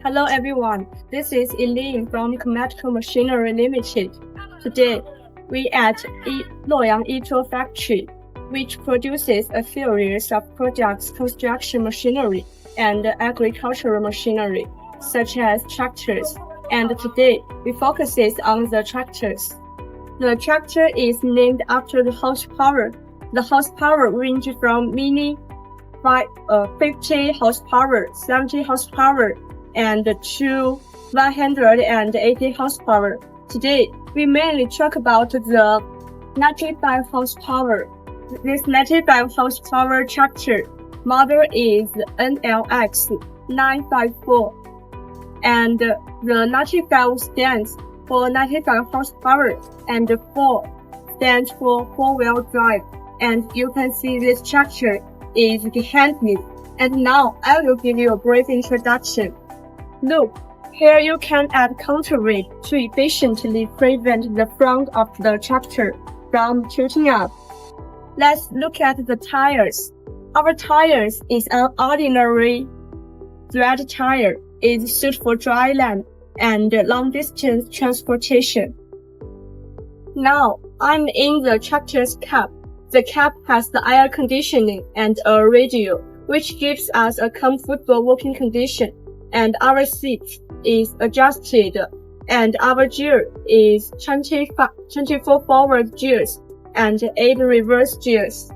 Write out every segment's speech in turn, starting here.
Hello everyone, this is Elaine from Komatco Machinery Limited. Today, we at Luoyang YTO Factory, which produces a series of products construction machinery and agricultural machinery, such as tractors. And today, we focuses on the tractors. The tractor is named after the horsepower. The horsepower range from mini 50 horsepower, 70 horsepower, and to 180 horsepower. Today, we mainly talk about the 95 horsepower. This 95 horsepower tractor model is NLX954, and the 95 stands for 95 horsepower, and 4 stands for 4-wheel drive. And you can see this tractor is behind me. And now I will give you a brief introduction. Look, here you can add counterweight to efficiently prevent the front of the tractor from tilting up. Let's look at the tires. Our tires is an ordinary thread tire. It is suited for dry land and long-distance transportation. Now, I'm in the tractor's cab. The cab has the air conditioning and a radio, which gives us a comfortable working condition. And our seat is adjusted, and our gear is 24 forward gears and 8 reverse gears.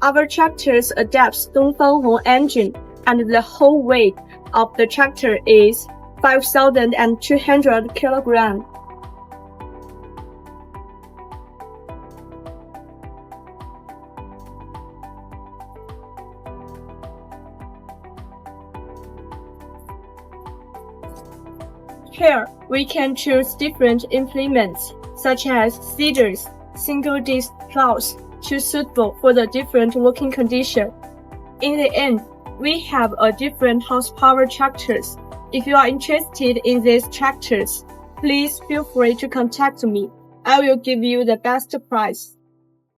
Our tractors adapts Dongfanghong engine, and the whole weight of the tractor is 5,200 kilograms. Here, we can choose different implements, such as seeders, single-disc plows, suitable for the different working condition. In the end, we have a different horsepower tractors. If you are interested in these tractors, please feel free to contact me. I will give you the best price.